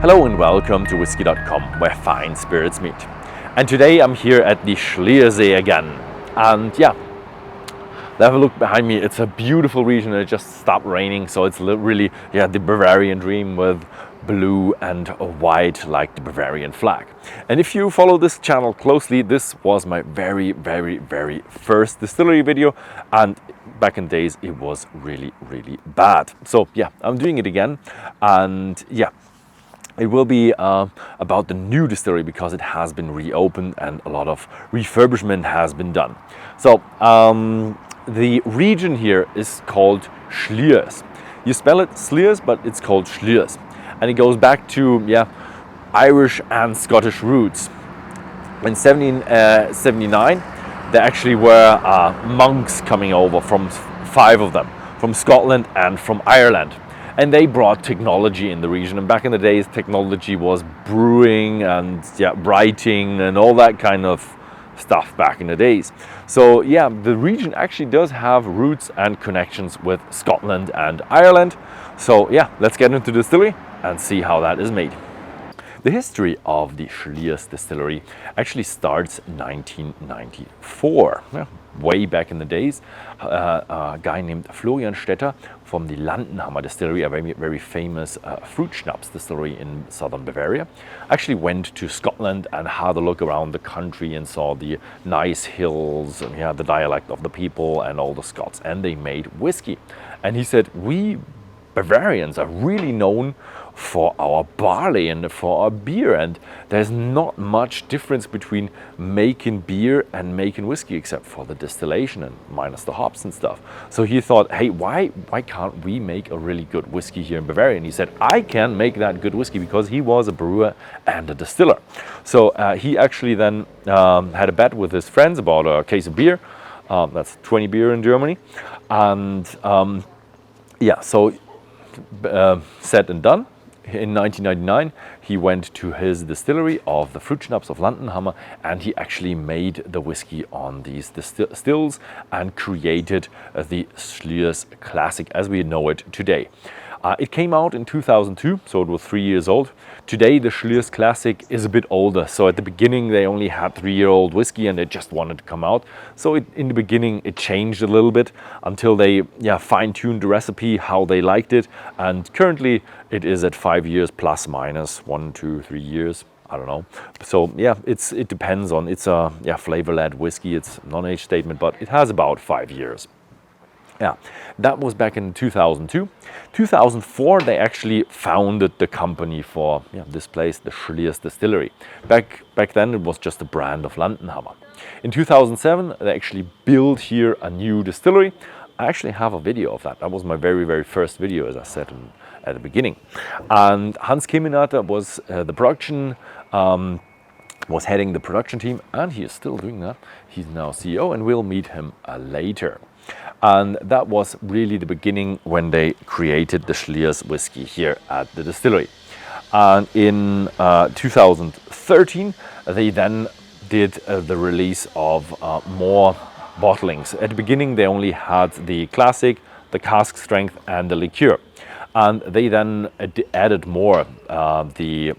Hello and welcome to Whisky.com, where fine spirits meet. And today I'm here at the Schliersee again. And yeah, have a look behind me. It's a beautiful region. It just stopped raining, so it's really the Bavarian dream with blue and white like the Bavarian flag. And if you follow this channel closely, this was my very first distillery video, and back in days it was really bad. So yeah, I'm doing it again, and yeah, it will be about the new distillery because it has been reopened and a lot of refurbishment has been done. So the region here is called Slyrs. You spell it Slyrs, but it's called Slyrs. And it goes back to Irish and Scottish roots. In 1779, there actually were monks coming over, from 5 of them, from Scotland and from Ireland. And they brought technology in the region. And back in the days, technology was brewing and writing and all that kind of stuff back in the days. So yeah, the region actually does have roots and connections with Scotland and Ireland. So yeah, let's get into the distillery and see how that is made. The history of the Slyrs Distillery actually starts 1994. Way back in the days, a guy named Florian Stetter from the Landenhammer Distillery, a very famous fruit schnapps distillery in southern Bavaria, actually went to Scotland and had a look around the country and saw the nice hills and the dialect of the people and all the Scots, and they made whiskey. And he said, we Bavarians are really known for our barley and for our beer, and there's not much difference between making beer and making whiskey except for the distillation and minus the hops and stuff. So he thought, hey, why can't we make a really good whiskey here in Bavaria? And he said, I can make that good whiskey, because he was a brewer and a distiller. So he actually then had a bet with his friends about a case of beer. That's 20 beer in Germany. And so said and done. In 1999, he went to his distillery of the fruit schnapps of Landenhammer, and he actually made the whiskey on these stills and created the Slyrs Classic as we know it today. It came out in 2002, so it was 3 years old. Today, the Slyrs Classic is a bit older. So at the beginning, they only had 3-year-old whiskey and they just wanted to come out. So in the beginning, it changed a little bit until they fine-tuned the recipe, how they liked it. And currently, it is at 5 years plus minus 1, 2, 3 years. I don't know. So yeah, it depends on, it's a flavor-led whiskey. It's a non-age statement, but it has about 5 years. Yeah, that was back in 2002. 2004, they actually founded the company for this place, the Slyrs Distillery. Back then, it was just a brand of Landenhammer. In 2007, they actually built here a new distillery. I actually have a video of that. That was my very first video, as I said at the beginning. And Hans Keminater was the production, was heading the production team, and he is still doing that. He's now CEO, and we'll meet him later. And that was really the beginning when they created the Slyrs whiskey here at the distillery. And in 2013, they then did the release of more bottlings. At the beginning, they only had the classic, the cask strength, and the liqueur. And they then added more, the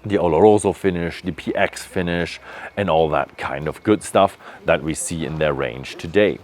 Oloroso finish, the PX finish, and all that kind of good stuff that we see in their range today.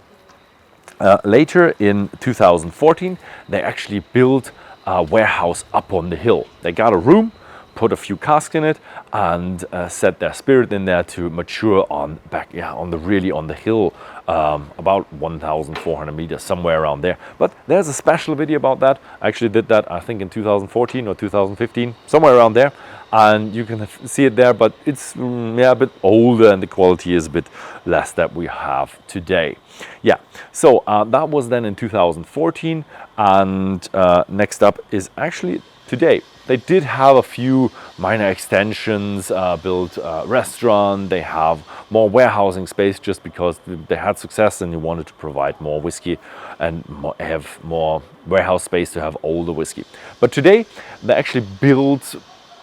Later in 2014, they actually built a warehouse up on the hill. They got a room, put a few casks in it, and set their spirit in there to mature on the hill, about 1,400 meters, somewhere around there. But there's a special video about that. I actually did that, I think, in 2014 or 2015, somewhere around there. And you can see it there, but it's a bit older and the quality is a bit less that we have today. Yeah, so that was then in 2014, and next up is actually today. They did have a few minor extensions, built a restaurant, they have more warehousing space just because they had success and they wanted to provide more whiskey and have more warehouse space to have older whiskey. But today, they actually built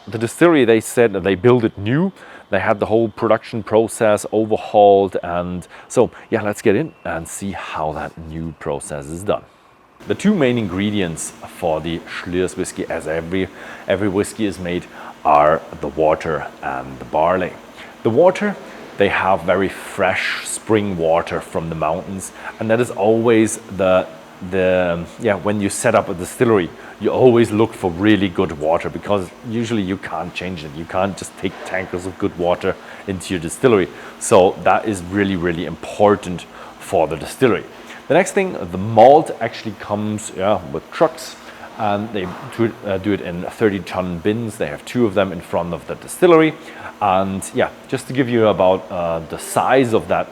the distillery. They said that they built it new. They had the whole production process overhauled, and so yeah, let's get in and see how that new process is done. The two main ingredients for the Slyrs whiskey, as every whiskey is made, are the water and the barley. The water, they have very fresh spring water from the mountains, and that is always when you set up a distillery, you always look for really good water, because usually you can't change it. You can't just take tankers of good water into your distillery. So that is really, really important for the distillery. The next thing, the malt actually comes with trucks, and they do it in 30-ton bins. They have 2 of them in front of the distillery. And just to give you about the size of that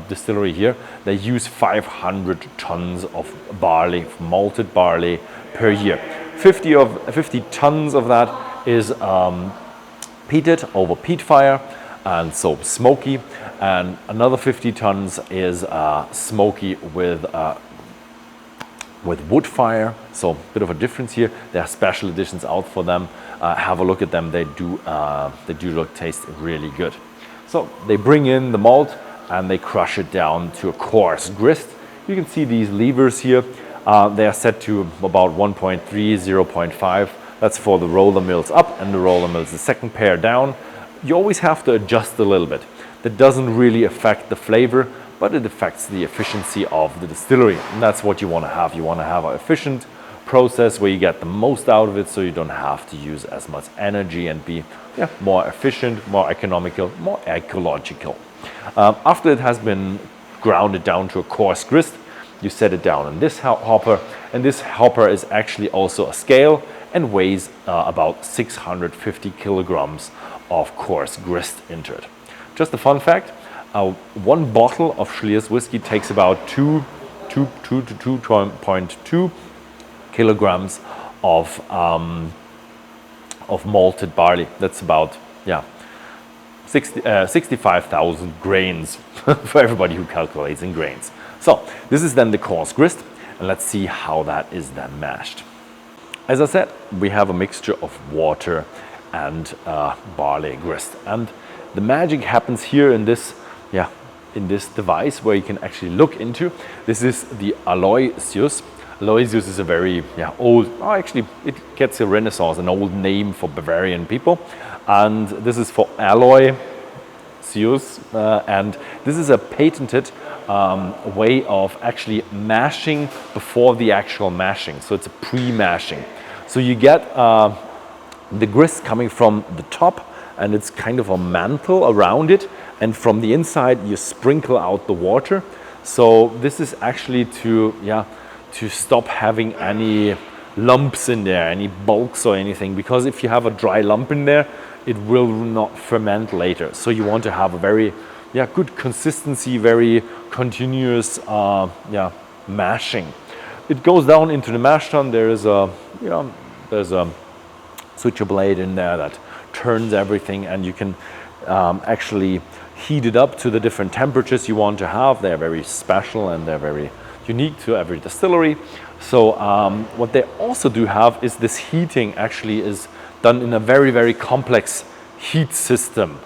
distillery here, they use 500 tons of barley, malted barley per year. 50 tons of that is peated over peat fire, and so smoky, and another 50 tons is smoky with wood fire. So a bit of a difference here. There are special editions out for them. Have a look at them. They do taste really good. So they bring in the malt and they crush it down to a coarse grist. You can see these levers here. They are set to about 1.3, 0.5. That's for the roller mills up and the roller mills the second pair down. You always have to adjust a little bit. That doesn't really affect the flavor, but it affects the efficiency of the distillery. And that's what you want to have. You want to have an efficient process where you get the most out of it, so you don't have to use as much energy, and be more efficient, more economical, more ecological. After it has been grounded down to a coarse grist, you set it down in this hopper, and this hopper is actually also a scale and weighs about 650 kilograms of coarse grist into it. Just a fun fact, 1 bottle of Slyrs whiskey takes about 2 to 2.2 kilograms of malted barley. That's about 65,000 grains for everybody who calculates in grains. So this is then the coarse grist, and let's see how that is then mashed. As I said, we have a mixture of water and barley grist, and the magic happens here in this device where you can actually look into. This is the Aloysius. Aloysius is a very old, actually it gets a renaissance, an old name for Bavarian people, and this is for Aloysius, and this is a patented way of actually mashing before the actual mashing. So it's a pre-mashing. So you get the grist coming from the top, and it's kind of a mantle around it, and from the inside you sprinkle out the water. So this is actually to stop having any lumps in there, any bulks or anything, because if you have a dry lump in there, it will not ferment later. So you want to have a very good consistency, very continuous mashing. It goes down into the mash tun. There's a switcher blade in there that turns everything, and you can actually heat it up to the different temperatures you want to have. They're very special and they're very unique to every distillery. So what they also do have is this heating actually is done in a very, very complex heat system,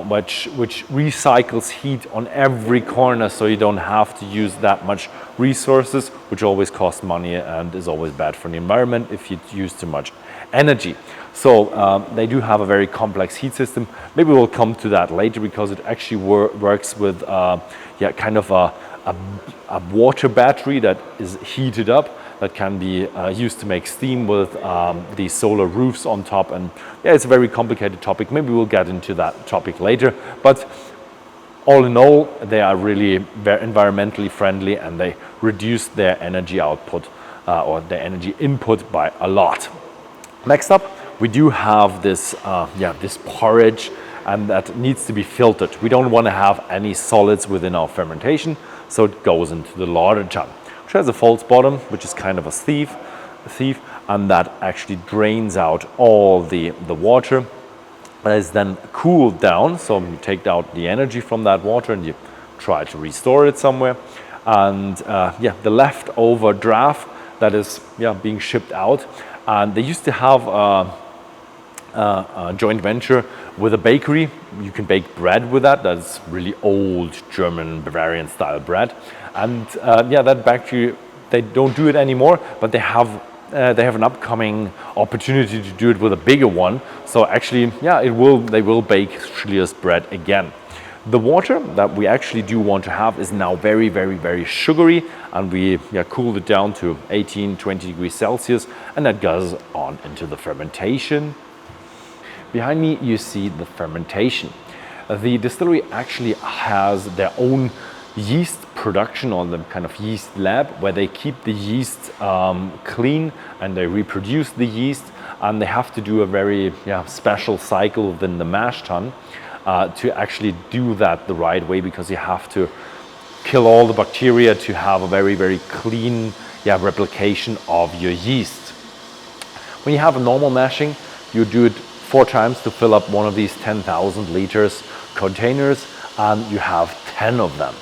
which recycles heat on every corner, so you don't have to use that much resources, which always costs money and is always bad for the environment if you use too much energy. So they do have a very complex heat system. Maybe we'll come to that later, because it actually works with kind of a water battery that is heated up, that can be used to make steam with the solar roofs on top. And it's a very complicated topic. Maybe we'll get into that topic later. But all in all, they are really very environmentally friendly, and they reduce their energy output or their energy input by a lot. Next up, we do have this this porridge, and that needs to be filtered. We don't want to have any solids within our fermentation, so it goes into the lauter tun, which has a false bottom, which is kind of a sieve, and that actually drains out all the water. That is then cooled down, so you take out the energy from that water and you try to restore it somewhere. And the leftover draft that is being shipped out. And they used to have a joint venture with a bakery. You can bake bread with that. That's really old German Bavarian style bread. And that they don't do it anymore, but they have an upcoming opportunity to do it with a bigger one. So actually, yeah, they will bake Schliers bread again. The water that we actually do want to have is now very, very, very sugary, and we cooled it down to 18, 20 degrees Celsius, and that goes on into the fermentation. Behind me, you see the fermentation. The distillery actually has their own yeast production, or the kind of yeast lab, where they keep the yeast clean and they reproduce the yeast, and they have to do a very special cycle within the mash tun to actually do that the right way, because you have to kill all the bacteria to have a very, very clean replication of your yeast. When you have a normal mashing, you do it 4 times to fill up one of these 10,000 liters containers, and you have 10 of them.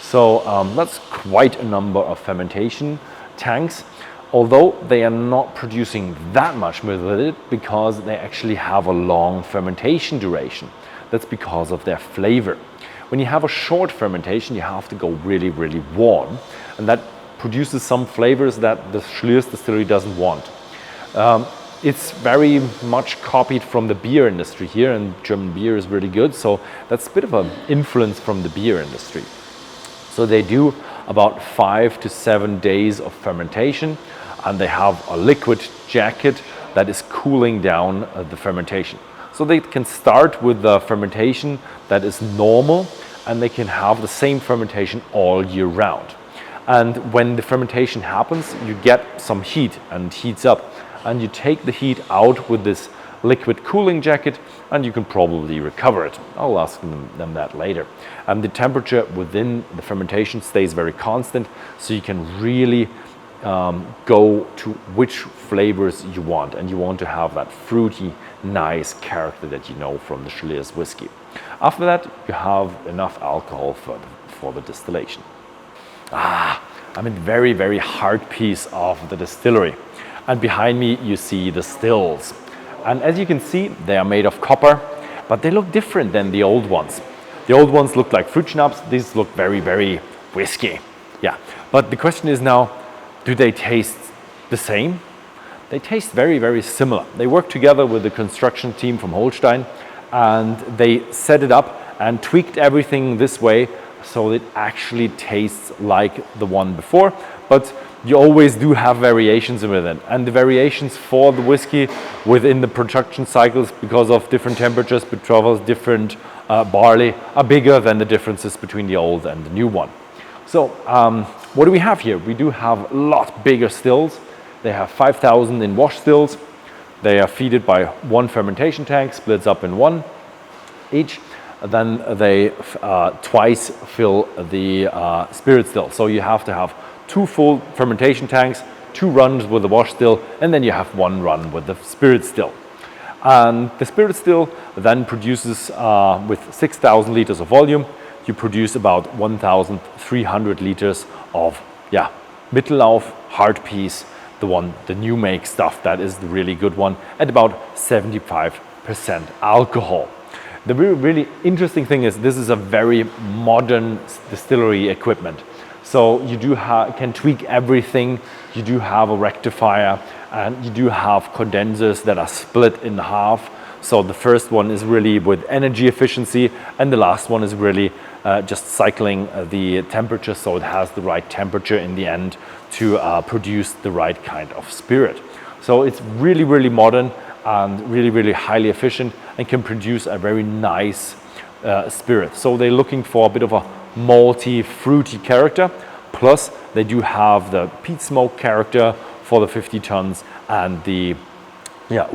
So that's quite a number of fermentation tanks, although they are not producing that much with it, because they actually have a long fermentation duration. That's because of their flavor. When you have a short fermentation, you have to go really, really warm, and that produces some flavors that the Slyrs Distillery doesn't want. It's very much copied from the beer industry here, and German beer is really good, so that's a bit of an influence from the beer industry. So they do about 5 to 7 days of fermentation, and they have a liquid jacket that is cooling down the fermentation. So they can start with the fermentation that is normal, and they can have the same fermentation all year round. And when the fermentation happens, you get some heat, and heats up, and you take the heat out with this liquid cooling jacket, and you can probably recover it. I'll ask them that later. And the temperature within the fermentation stays very constant, so you can really go to which flavors you want, and you want to have that fruity, nice character that you know from the Slyrs whiskey. After that, you have enough alcohol for the distillation. I'm in the very, very heart piece of the distillery, and behind me you see the stills. And as you can see, they are made of copper, but they look different than the old ones. The old ones look like fruit schnapps. These look very, very whiskey. Yeah, but the question is now, do they taste the same? They taste very, very similar. They work together with the construction team from Holstein, and they set it up and tweaked everything this way so it actually tastes like the one before, but you always do have variations with it. And the variations for the whiskey within the production cycles, because of different temperatures, betrothals, different barley, are bigger than the differences between the old and the new one. So what do we have here? We do have a lot bigger stills. They have 5,000 in wash stills. They are feeded by 1 fermentation tank, splits up in 1 each. Then they twice fill the spirit still. So you have to have 2 full fermentation tanks, 2 runs with the wash still, and then you have 1 run with the spirit still. And the spirit still then produces, with 6,000 liters of volume, you produce about 1,300 liters of Mittellauf, hard piece, the new make stuff, that is the really good one, at about 75% alcohol. The really interesting thing is this is a very modern distillery equipment. So you can tweak everything. You do have a rectifier, and you do have condensers that are split in half. So the first one is really with energy efficiency, and the last one is really just cycling the temperature, so it has the right temperature in the end to produce the right kind of spirit. So it's really, really modern and really, really highly efficient, and can produce a very nice spirit. So they're looking for a bit of a malty, fruity character, plus they do have the peat smoke character for the 50 tons and the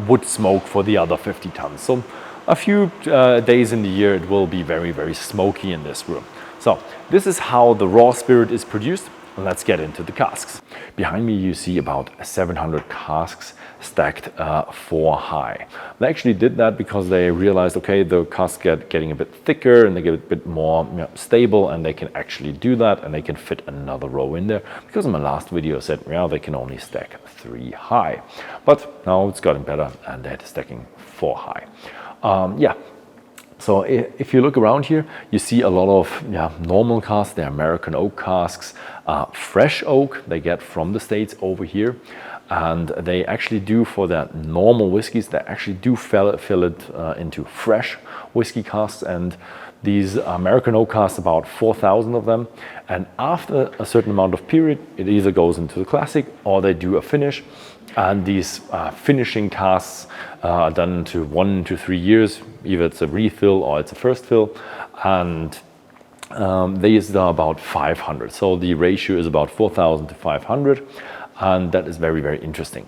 wood smoke for the other 50 tons. So a few days in the year it will be very, very smoky in this room. So this is how the raw spirit is produced. Let's get into the casks. Behind me you see about 700 casks stacked 4 high. They actually did that because they realized, okay, the casks getting a bit thicker and they get a bit more stable, and they can actually do that, and they can fit another row in there, because in my last video I said, they can only stack 3 high. But now it's gotten better, and they're stacking 4 high. So if you look around here, you see a lot of normal casks. They're American oak casks, fresh oak they get from the States over here. And they actually do, for their normal whiskies, they actually do fill it into fresh whiskey casks. And these American oak casks, about 4,000 of them. And after a certain amount of period, it either goes into the classic or they do a finish. And these finishing casks are done into 1 to 3 years. Either it's a refill or it's a first fill. And these are about 500. So the ratio is about 4,000 to 500. And that is very, very interesting.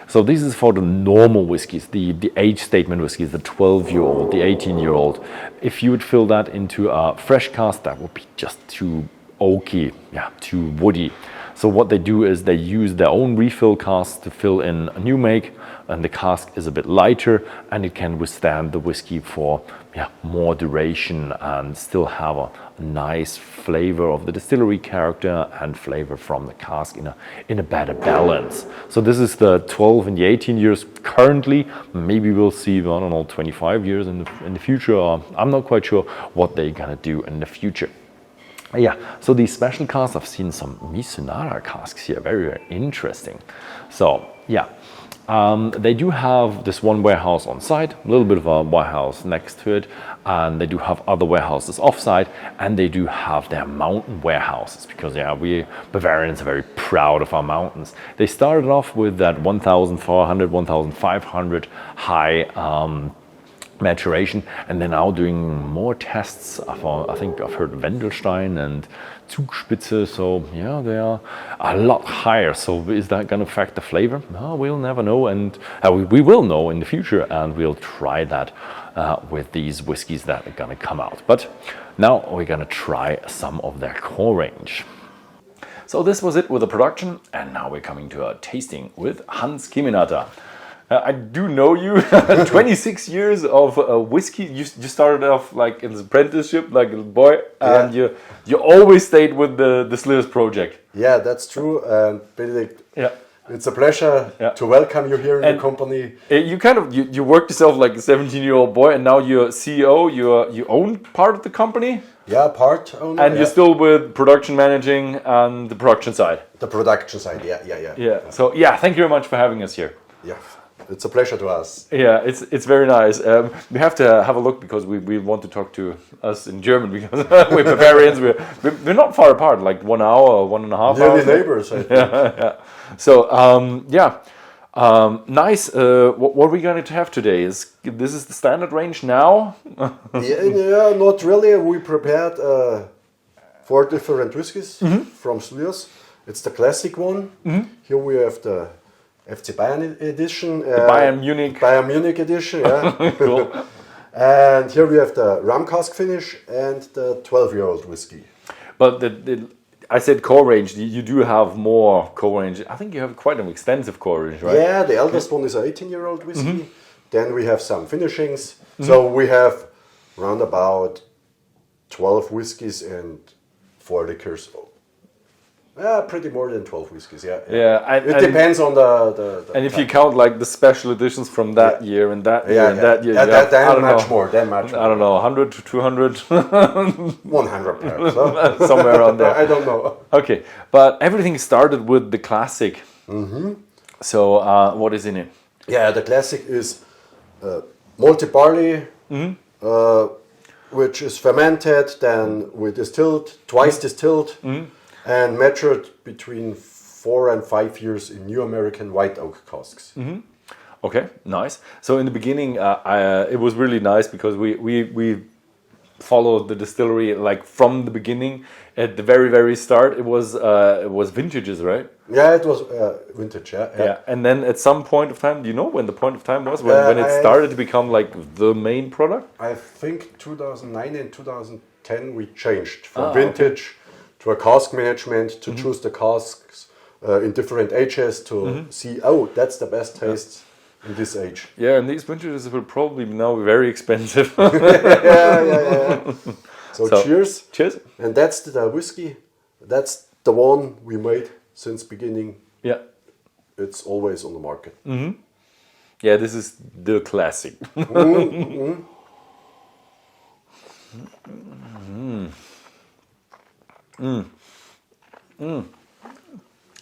So this is for the normal whiskies, the age statement whiskies, the 12-year-old, the 18-year-old. If you would fill that into a fresh cask, that would be just too oaky, too woody. So what they do is they use their own refill casks to fill in a new make, and the cask is a bit lighter and it can withstand the whiskey for more duration and still have a nice flavor of the distillery character and flavor from the cask in a better balance. So this is the 12 and the 18 years currently. Maybe we'll see, I don't know, 25 years in the future. I'm not quite sure what they're gonna do in the future. So these special casks, I've seen some Mizunara casks here, very, very interesting. So they do have this one warehouse on site, a little bit of a warehouse next to it, and they do have other warehouses off-site, and they do have their mountain warehouses, because we Bavarians are very proud of our mountains. They started off with that 1,400, 1,500 high maturation, and they're now doing more tests. I think I've heard Wendelstein and Zugspitze, so they are a lot higher. So is that going to affect the flavor? No, we'll never know, and we will know in the future, and we'll try that with these whiskies that are going to come out. But now we're going to try some of their core range. So this was it with the production, and now we're coming to a tasting with Hans Kemenata. I do know you. 26 years of whiskey. You started off like in the apprenticeship, like a little boy, and you always stayed with the Slyrs project. Yeah, that's true. Benedict, it's a pleasure to welcome you here in the company. You worked yourself like a 17-year-old boy, and now you're CEO. You own part of the company. Yeah, part owner. And you're still with production managing and the production side. The production side, yeah. So thank you very much for having us here. Yeah. It's a pleasure to us. Yeah, it's very nice. We have to have a look because we want to talk to us in German because we're Bavarians. We're not far apart, like 1 hour or 1.5 hours. Nearly neighbors, I think. Yeah. So nice. What are we going to have today? This is the standard range now? yeah, not really. We prepared 4 different whiskies from Slyrs. It's the classic one. Here we have the FC Bayern edition. The Bayern Munich edition, yeah. Cool. And here we have the rum cask finish and the 12-year-old whiskey. But I said core range. You do have more core range. I think you have quite an extensive core range, right? Yeah, the eldest one is an 18-year-old whiskey. Then we have some finishings. So we have around about 12 whiskies and 4 liquors. Pretty more than 12 whiskies, it depends on the and if you count like the special editions from that year and that year and that year, then much more. I don't know, 100 to 200? 100 perhaps. Somewhere around there. I don't know. Okay, but everything started with the classic. So what is in it? Yeah, the classic is malted barley, which is fermented, then we distilled, twice distilled, and matured between 4 and 5 years in new American white oak casks. Okay, nice. So in the beginning, it was really nice because we followed the distillery like from the beginning. At the very, very start, it was vintages, right? Yeah, it was vintage. Yeah. And then at some point of time, do you know when the point of time was when it started to become like the main product? I think 2009 and 2010 we changed from vintage to a cask management to choose the casks in different ages to see, that's the best taste in this age. Yeah, and these vintages will probably now be very expensive. yeah. So cheers. Cheers. And that's the whiskey. That's the one we made since beginning. Yeah. It's always on the market. Yeah, this is the classic.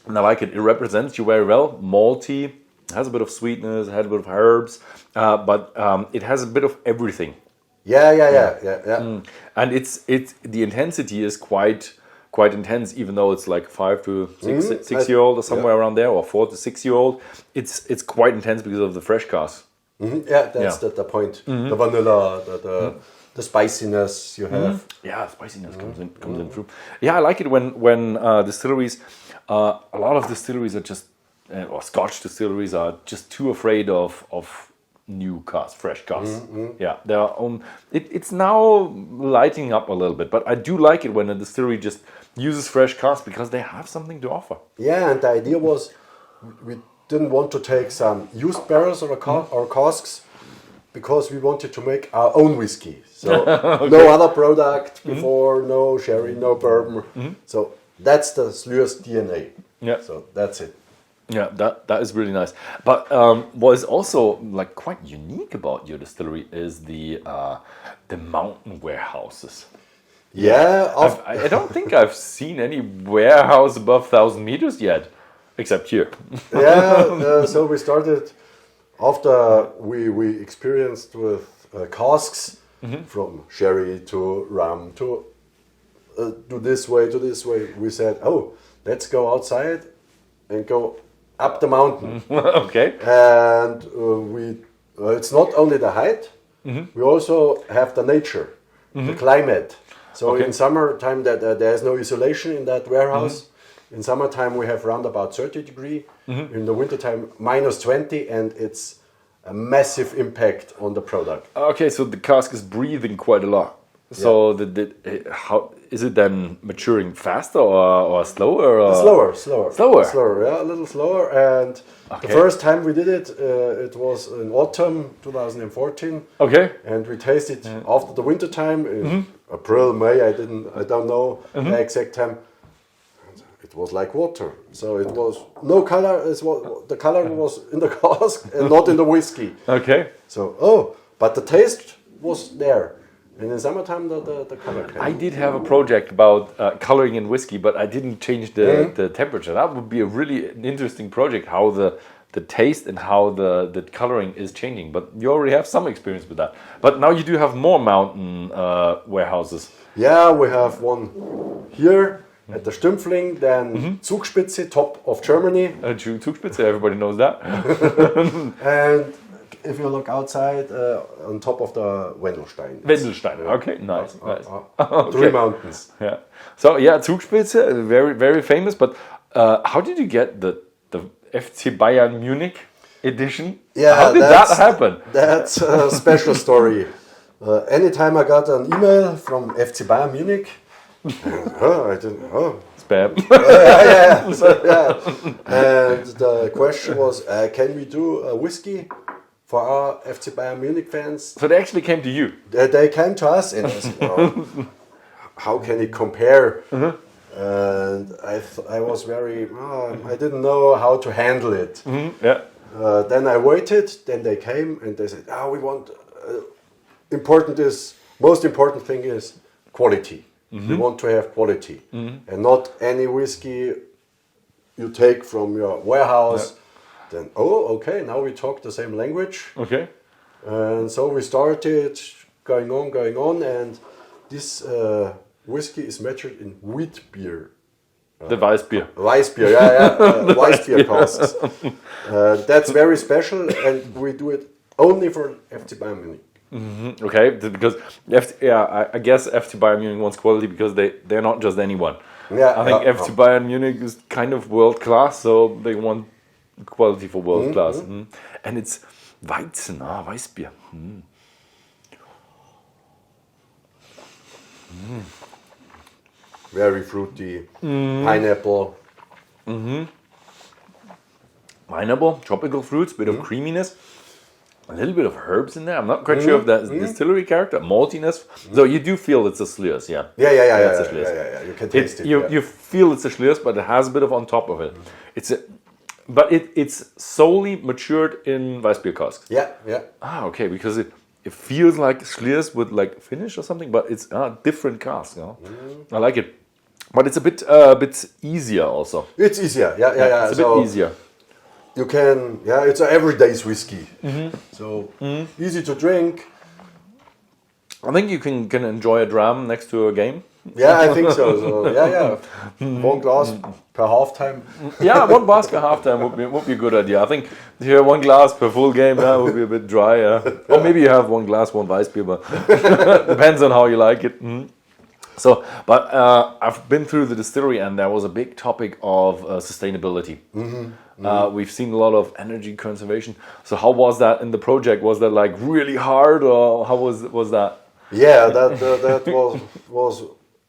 And I like it. It represents you very well. Malty, it has a bit of sweetness, it has a bit of herbs, but it has a bit of everything. Yeah. And it's the intensity is quite intense, even though it's like 5 to 6 year old or somewhere around there, or 4 to 6 year old. It's quite intense because of the fresh casks. Yeah, that's the point. The vanilla, the spiciness you have. Yeah, spiciness comes in through. Yeah, I like it when distilleries, a lot of distilleries are just, or Scotch distilleries are just too afraid of new casks, fresh casks. Yeah, it's now lighting up a little bit, but I do like it when a distillery just uses fresh casks because they have something to offer. Yeah, and the idea was we didn't want to take some used barrels or casks because we wanted to make our own whiskey. So no other product before, no sherry, no bourbon. So that's the Slyrs DNA. Yeah. So that's it. Yeah, that is really nice. But what is also like quite unique about your distillery is the mountain warehouses. Yeah, I don't think I've seen any warehouse above 1,000 meters yet, except here. Yeah, so we started after we experienced with casks from sherry to rum to do this way to this way. We said, oh, let's go outside and go up the mountain. Okay. And it's not only the height, we also have the nature, the climate. So in summertime there's no isolation in that warehouse. In summertime we have around about 30 degrees. In the wintertime minus 20, and it's a massive impact on the product. Okay, so the cask is breathing quite a lot. So how is it then maturing faster or slower? Or? Slower, yeah, a little slower. And the first time we did it, it was in autumn 2014. Okay. And we tasted after the winter time in April, May. I don't know the exact time. It was like water. So it was no color. The color was in the cask and not in the whiskey. Okay. So but the taste was there. And in summertime, the color came. I did have a project about coloring in whiskey, but I didn't change the temperature. That would be a really interesting project, how the taste and how the coloring is changing. But you already have some experience with that. But now you do have more mountain warehouses. Yeah, we have one here at the Stümpfling, then Zugspitze, top of Germany. Zugspitze, everybody knows that. And if you look outside, on top of the Wendelstein. Wendelstein, okay, nice. Okay. 3 mountains. Yeah. So Zugspitze, very, very famous. But how did you get the FC Bayern Munich edition? Yeah, how did that happen? That's a special story. Anytime I got an email from FC Bayern Munich, I didn't. Spam. And the question was, can we do a whiskey for our FC Bayern Munich fans? So they actually came to you? They came to us and I said, how can it compare? And I was very, I didn't know how to handle it. Then I waited, then they came and they said, we want, most important thing is quality. We want to have quality and not any whiskey you take from your warehouse. Then, okay, now we talk the same language. Okay. And so we started going on, and this whiskey is matured in wheat beer. The Weissbier. Weissbier, Weissbier casks. That's very special, and we do it only for FC Bayern Munich. Okay, because I guess FC Bayern Munich wants quality because they're not just anyone. I think FC Bayern Munich is kind of world class, so they want quality for world class. And it's Weizen, Weissbier. Very fruity, pineapple. Pineapple, tropical fruits, bit of creaminess. A little bit of herbs in there. I'm not quite sure if that's distillery character, maltiness. So you do feel it's a Slyrs, Yeah. It's a Slyrs. Yeah. You can taste it. You feel it's a Slyrs, but it has a bit of on top of it. It's solely matured in Weissbier casks. Yeah. Okay, because it feels like Schliers would like finish or something, but it's a different cask. You know? I like it, but it's a bit easier also. It's easier, yeah. It's a bit easier. You can, it's an everyday's whiskey. So easy to drink. I think you can enjoy a dram next to a game. Yeah, I think so. One glass per halftime. Yeah, one glass per halftime would be a good idea. I think here 1 glass per full game would be a bit dry. Or maybe you have 1 glass, 1 Weissbier, but depends on how you like it. So, but I've been through the distillery and there was a big topic of sustainability. We've seen a lot of energy conservation. So how was that in the project? Was that like really hard, or how was that? Yeah, that was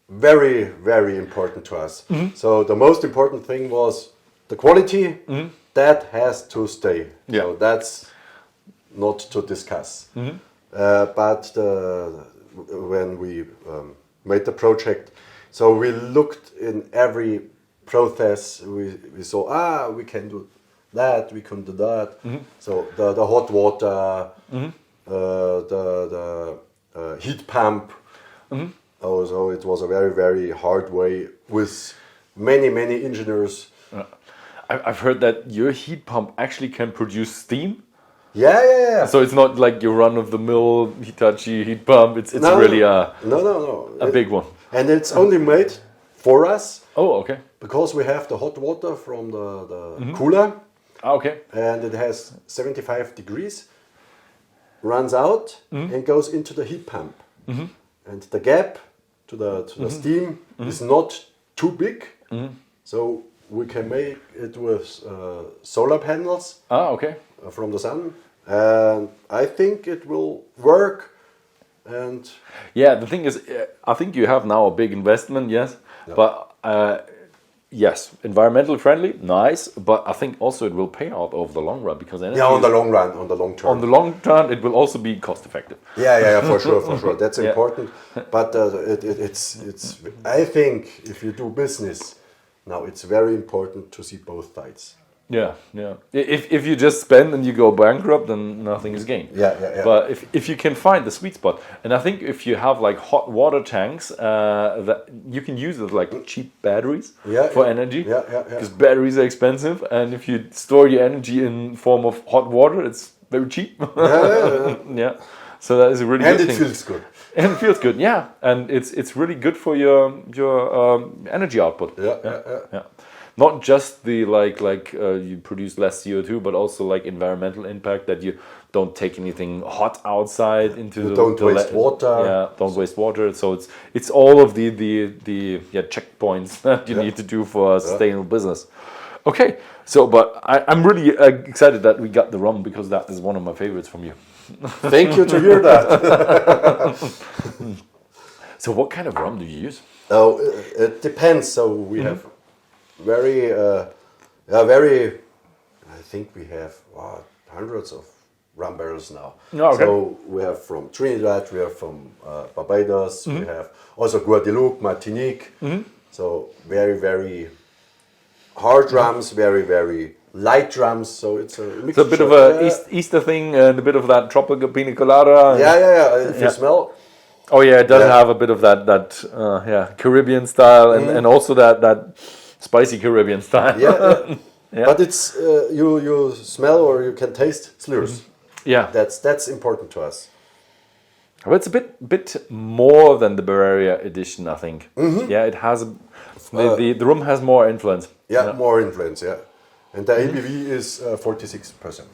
very, very important to us. So the most important thing was the quality. That has to stay. Yeah. So that's not to discuss. But when we made the project, so we looked in every process. We saw we can do that, we can do that. So the hot water, the heat pump. So it was a very, very hard way with many engineers. I've heard that your heat pump actually can produce steam. Yeah. So it's not like your run-of-the-mill Hitachi heat pump. It's really a big one. And it's only made for us. Oh, okay. Because we have the hot water from the cooler. Okay. And it has 75 degrees, runs out and goes into the heat pump. And the gap to the steam is not too big. So we can make it with solar panels okay. From the sun. And I think it will work. And yeah, the thing is, I think you have now a big investment, yes. Yeah. But yes, environmental friendly, nice. But I think also it will pay out over the long run because energy. Yeah, on the long run, on the long term. On the long term, it will also be cost effective. Yeah, for sure. That's important. But it's. I think if you do business now, it's very important to see both sides. Yeah. If you just spend and you go bankrupt, then nothing is gained. Yeah. But if you can find the sweet spot, and I think if you have like hot water tanks, that you can use it like cheap batteries for energy. Yeah. Because batteries are expensive, and if you store your energy in form of hot water, it's very cheap. Yeah. So that is a really good thing. And it feels good. And it feels good, yeah. And it's really good for your energy output. Yeah. Not just the you produce less CO2, but also like environmental impact that you don't take anything hot outside into you don't waste water. Yeah, don't waste water. So it's all of the checkpoints that you need to do for a sustainable business. Okay, so but I'm really excited that we got the rum because that is one of my favorites from you. Thank you to hear that. So what kind of rum do you use? Oh, it depends. So we have very, I think we have hundreds of rum barrels now. Oh, okay. So we have from Trinidad, we have from Barbados, we have also Guadeloupe, Martinique. So very, very hard rums, very, very light drums. So it's a mixture. It's a bit of a Easter thing and a bit of that tropical pina colada. Yeah. If you smell. Oh yeah, it does have a bit of that Caribbean style and also that spicy Caribbean style. Yeah. But it's you smell or you can taste Slyrs. Yeah, that's important to us. But it's a bit more than the Bavaria edition, I think. Yeah, it has the rum has more influence. Yeah, more influence. Yeah, and the ABV is 46%.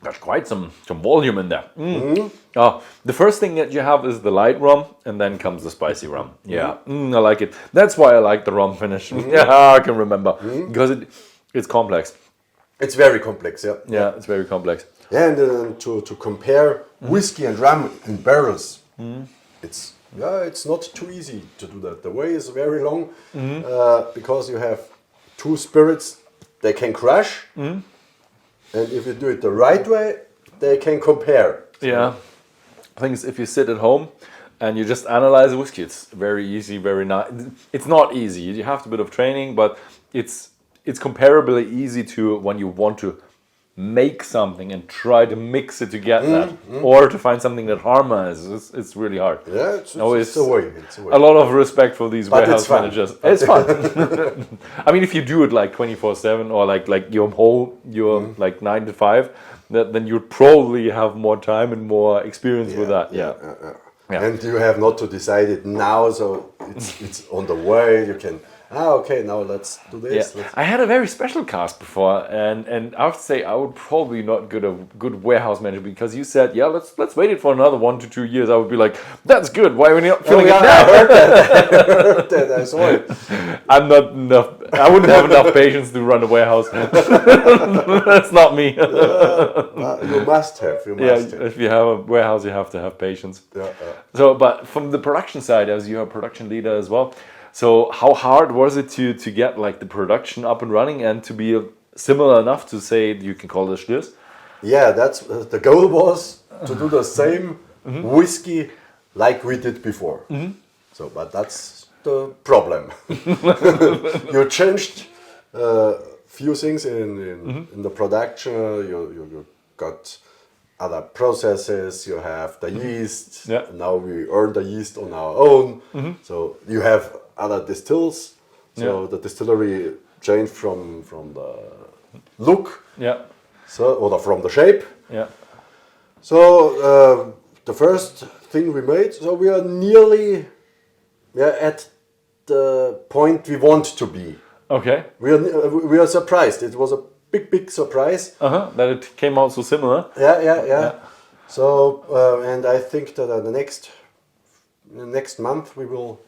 There's quite some volume in there. The first thing that you have is the light rum, and then comes the spicy rum. Yeah, I like it. That's why I like the rum finish. Yeah, I can remember because it's complex. It's very complex. Yeah, it's very complex. Yeah, and to compare whiskey and rum in barrels, it's not too easy to do that. The way is very long because you have two spirits, they can crush. And if you do it the right way, they can compare. Yeah. I think if you sit at home and you just analyze whiskey, it's very easy, very nice. It's not easy. You have a bit of training, but it's comparably easy to when you want to make something and try to mix it to get that, or to find something that harmonizes, it's really hard. Yeah, it's a way. It's a way. A lot of respect for these But warehouse it's fun. managers. It's fun. I mean, if you do it like 24/7 or like your like 9 to 5, then you'd probably have more time and more experience with that. Yeah. And you have not to decide it now, so it's on the way. You can. Okay, now let's do this. Yeah. I had a very special cask before, and I have to say I would probably not get a good warehouse manager, because you said, yeah, let's wait it for another 1 to 2 years. I would be like, that's good. Why are we not filling it now? I heard that. I saw it. I'm not enough. I wouldn't have enough patience to run a warehouse. That's not me. You must have. If you have a warehouse, you have to have patience. So, but from the production side, as you're a production leader as well, so how hard was it to get like the production up and running and to be similar enough to say you can call it Slyrs? Yeah, that's the goal was to do the same whiskey like we did before. So, but that's the problem. You changed few things in the production. You got other processes. You have the yeast. Yeah. Now we earn the yeast on our own. So you have other distills. So the distillery changed from the look. Yeah. So or from the shape. Yeah. So the first thing we made. So we are nearly at the point we want to be. Okay. We are surprised. It was a big surprise. That it came out so similar. Yeah. So and I think that the next month we will.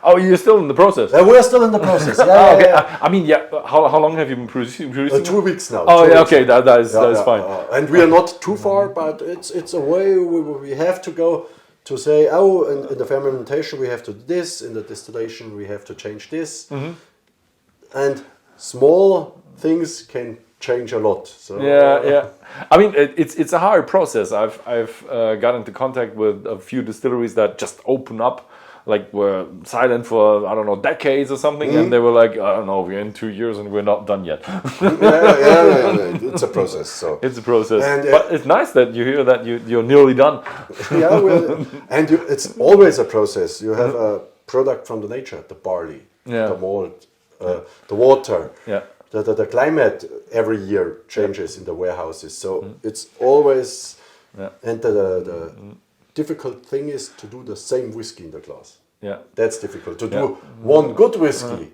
Oh, you're still in the process. We are still in the process. Okay. I mean, How long have you been producing? 2 weeks now. Oh, yeah. Okay, that is fine. And we are not too far, but it's a way we have to go to say, in the fermentation we have to do this, in the distillation we have to change this, and small things can change a lot. So Yeah. I mean, it's a hard process. I've got into contact with a few distilleries that just open up, like were silent for I don't know decades or something, and they were like, I don't know, we're in 2 years and we're not done yet. yeah. It's a process. So it's a process, and, but it's nice that you hear that you're nearly done. It's always a process. You have a product from the nature, the barley, the malt, the water. Yeah. The climate every year changes in the warehouses, so it's always and the difficult thing is to do the same whiskey in the glass. Yeah, that's difficult. To do one good whiskey,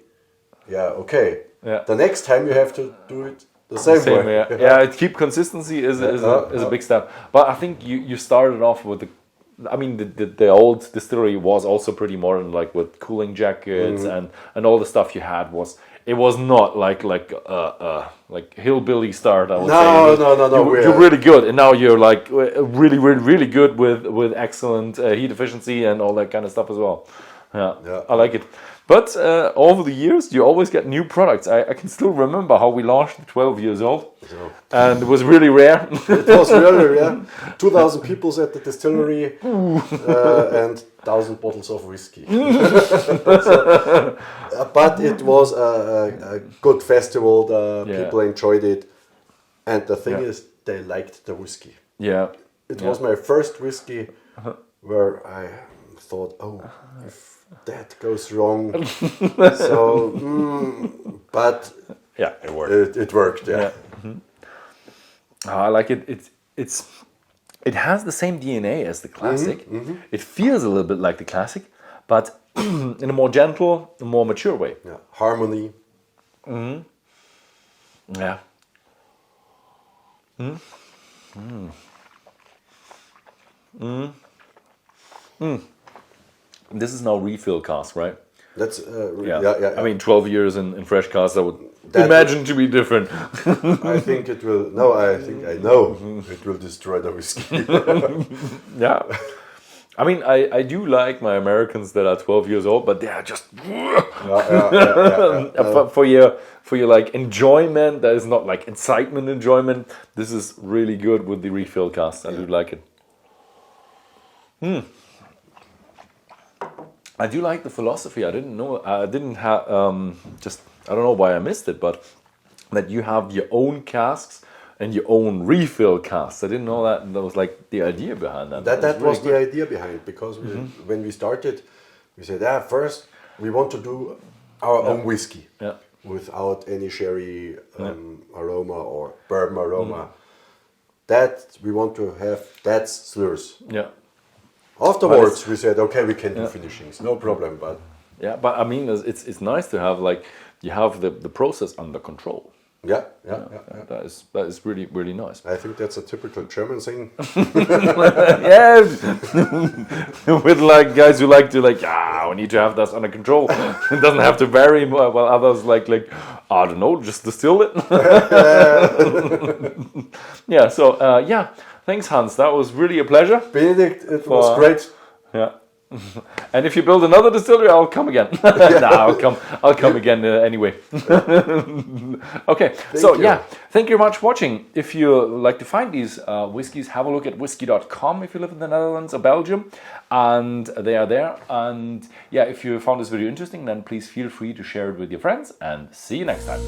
okay. Yeah. The next time you have to do it the same way. Yeah. Keep consistency is a big step. But I think you started off with the old distillery was also pretty modern, like with cooling jackets and all the stuff you had was not like hillbilly start. I would say. No. You're really good, and now you're like really good with excellent heat efficiency and all that kind of stuff as well. Yeah. I like it. But over the years, you always get new products. I can still remember how we launched at 12 years old, and it was really rare. It was really rare. 2,000 people at the distillery and 1,000 bottles of whiskey. But it was a good festival. The people enjoyed it, and the thing is, they liked the whiskey. Yeah, it was my first whiskey where I thought, if that goes wrong, but it worked. It worked. Yeah. I like it. It has the same DNA as the classic. It feels a little bit like the classic, but in a more gentle, more mature way. Yeah, harmony. Yeah. This is now refill cask, right? That's yeah. I mean, 12 years in fresh cask, I would imagine to be different. I think it will. No, I think I know it will destroy the whiskey. Yeah. I mean, I do like my Americans that are 12 years old, but they are just for your like enjoyment. That is not like excitement enjoyment. This is really good with the refill cask. I do like it. I do like the philosophy. I didn't know. I didn't have. I don't know why I missed it, but that you have your own casks And your own refill casks. I didn't know that. That was like the idea behind that. That was the idea behind, because when we started, we said, first we want to do our own whiskey without any sherry aroma or bourbon aroma. That we want to have. That's Slyrs. Yeah. Afterwards, we said, okay, we can do finishings, no problem. But but I mean, it's nice to have like you have the process under control. Yeah. That is really, really nice. I think that's a typical German thing. Yeah, with like guys who like to we need to have this under control. It doesn't have to vary. While others like I don't know, just distill it. So thanks, Hans. That was really a pleasure. Benedict, it was great. Yeah. And if you build another distillery, I'll come again. I'll come again anyway. Okay, thank you very much for watching. If you like to find these whiskies, have a look at Whisky.com if you live in the Netherlands or Belgium, and they are there. And if you found this video interesting, then please feel free to share it with your friends, and see you next time.